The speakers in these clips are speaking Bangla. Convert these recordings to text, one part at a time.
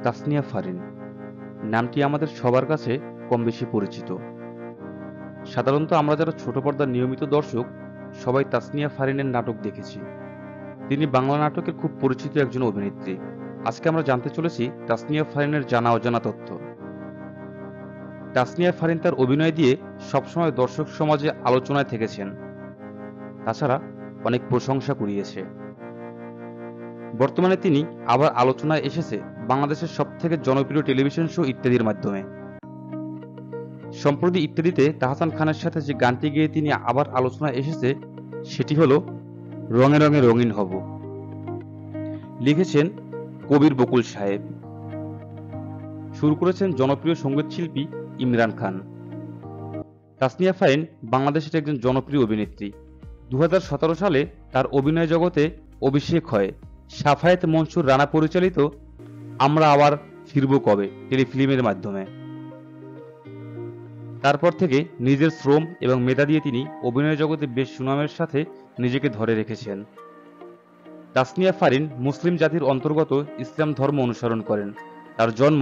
তাসনিয়া ফারিন নামটি আমাদের সবার কাছে কম বেশি পরিচিত। সাধারণত আমরা যারা ছোট পর্দার নিয়মিত দর্শক সবাই তাসনিয়া ফারিনের নাটক দেখেছি। তিনি বাংলা নাটকের খুব পরিচিত একজন অভিনেত্রী। আজকে আমরা জানতে চলেছি তাসনিয়া ফারিনের জানা অজানা তথ্য। তাসনিয়া ফারিন তার অভিনয় দিয়ে সবসময় দর্শক সমাজে আলোচনায় থেকেছেন, তাছাড়া অনেক প্রশংসা কুড়িয়েছে। বর্তমানে তিনি আবার আলোচনায় এসেছে বাংলাদেশের সবথেকে জনপ্রিয় টেলিভিশন শো ইত্যাদির মাধ্যমে। সম্প্রতি ইত্যাদিতে তাহসান খানের সাথে যে গানটি গেয়ে তিনি আবার আলোচনায় এসেছে সেটি হলো রঙে রঙে রঙিন হব। লিখেছেন কবির বকুল সাহেব, শুরু করেছেন জনপ্রিয় সঙ্গীত শিল্পী ইমরান খান। তাসনিয়া ফারিন বাংলাদেশের একজন জনপ্রিয় অভিনেত্রী। 2017 সালে তার অভিনয় জগতে অভিষেক হয় সাফায়েত মনসুর রানা পরিচালিত আমরা আবার ফিরব কবে টেলিফিল্মের মাধ্যমে। তারপর থেকে নিজের শ্রম এবং মেধা দিয়ে তিনি অভিনয় জগতে বেশ সুনামের সাথে নিজেকে ধরে রেখেছেন। তাসনিয়া ফারিন মুসলিম জাতির অন্তর্গত ইসলাম ধর্ম অনুসরণ করেন। তার জন্ম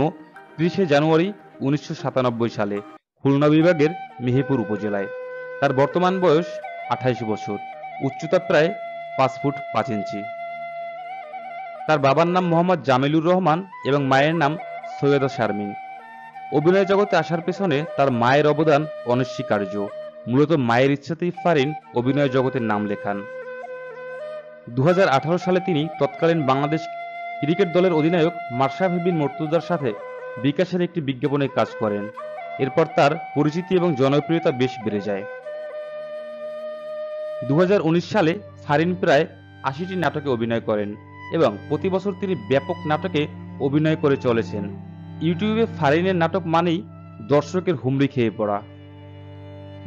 30 জানুয়ারি 1997 সালে খুলনা বিভাগের মেহেরপুর উপজেলায়। তার বর্তমান বয়স 28 বছর, উচ্চতা প্রায় 5 ফুট 5 ইঞ্চি। তার বাবার নাম মোহাম্মদ জামিলুর রহমান এবং মায়ের নাম সৈয়দা শারমিন। অভিনয় জগতে আসার পেছনে তার মায়ের অবদান অনস্বীকার্য। মূলত মায়ের ইচ্ছাতেই ফারিন অভিনয় জগতের নাম লেখান। 2018 সালে তিনি তৎকালীন বাংলাদেশ ক্রিকেট দলের অধিনায়ক মাশরাফি বিন মুর্তজার সাথে বিকাশের একটি বিজ্ঞাপনে কাজ করেন। এরপর তার পরিচিতি এবং জনপ্রিয়তা বেশ বেড়ে যায়। 2019 সালে ফারিন প্রায় 80টি নাটকে অভিনয় করেন এবং প্রতি বছর তিনি ব্যাপক নাটকে অভিনয় করে চলেছেন। ইউটিউবে ফারিনের নাটক মানেই দর্শকের হুমড়ি খেয়ে পড়া।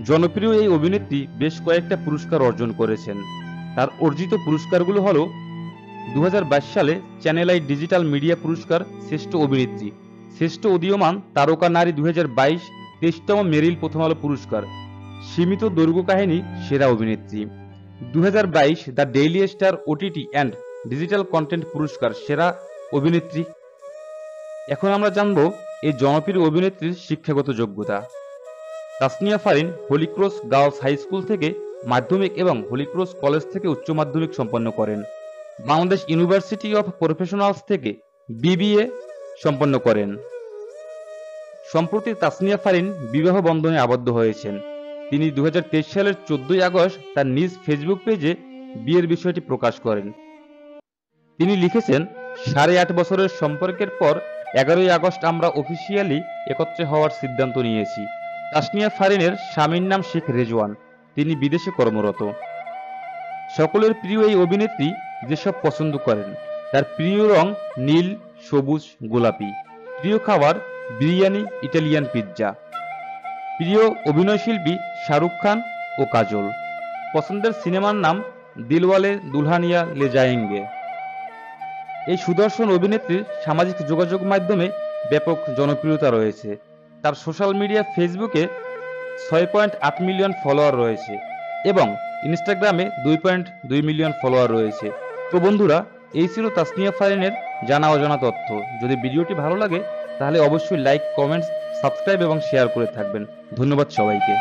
জনপ্রিয় এই অভিনেত্রী বেশ কয়েকটা পুরস্কার অর্জন করেছেন। তার অর্জিত পুরস্কারগুলো হল 2022 সালে চ্যানেল আই ডিজিটাল মিডিয়া পুরস্কার শ্রেষ্ঠ অভিনেত্রী, শ্রেষ্ঠ উদীয়মান তারকা নারী 2022, 23তম মেরিল প্রথম আলো পুরস্কার, সীমিত দৈর্ঘ্য কাহিনী সেরা অভিনেত্রী, 2022 the daily star OTT and digital content পুরস্কার সেরা অভিনেত্রী। এখন আমরা জানব এই জনপ্রিয় অভিনেত্রীর শিক্ষাগত যোগ্যতা। Tasnia Farin Holy Cross girls high school থেকে মাধ্যমিক এবং হলিক্রস কলেজ থেকে উচ্চ মাধ্যমিক সম্পন্ন করেন। বাংলাদেশ ইউনিভার্সিটি অফ প্রফেশনালস থেকে বিবিএ সম্পন্ন করেন। সম্প্রতি তাসনিয়া ফারিন বিবাহ বন্ধনে আবদ্ধ হয়েছেন। তিনি 2023 সালের 14 আগস্ট তার নিজ ফেসবুক পেজে বিয়ের বিষয়টি প্রকাশ করেন। তিনি লিখেছেন, 8.5 বছরের সম্পর্কের পর 11 আগস্ট আমরা অফিসিয়ালি একত্রে হওয়ার সিদ্ধান্ত নিয়েছি। তাসনিয়া ফারিনের স্বামীর নাম শেখ রেজওয়ান, তিনি বিদেশে কর্মরত। সকলের প্রিয় এই অভিনেত্রী যেসব পছন্দ করেন, তার প্রিয় রং নীল, সবুজ, গোলাপি। প্রিয় খাবার বিরিয়ানি, ইটালিয়ান পিৎজা। প্রিয় অভিনয়শিল্পী শাহরুখ খান ও কাজল। পছন্দের সিনেমার নাম দিলওয়ালে দুলহানিয়া লে যায়েঙ্গে। এই সুদর্শন অভিনেত্রীর সামাজিক যোগাযোগ মাধ্যমে ব্যাপক জনপ্রিয়তা রয়েছে। তার সোশ্যাল মিডিয়া ফেসবুকে 6.8 মিলিয়ন ফলোয়ার রয়েছে এবং ইনস্টাগ্রামে 2.2 মিলিয়ন ফলোয়ার রয়েছে। তো বন্ধুরা, এই ছিল তাসনিয়া ফারিনের জানা অজানা তথ্য। যদি ভিডিওটি ভালো লাগে তাহলে অবশ্যই লাইক, কমেন্টস, সাবস্ক্রাইব এবং শেয়ার করে থাকবেন। ধন্যবাদ সবাইকে।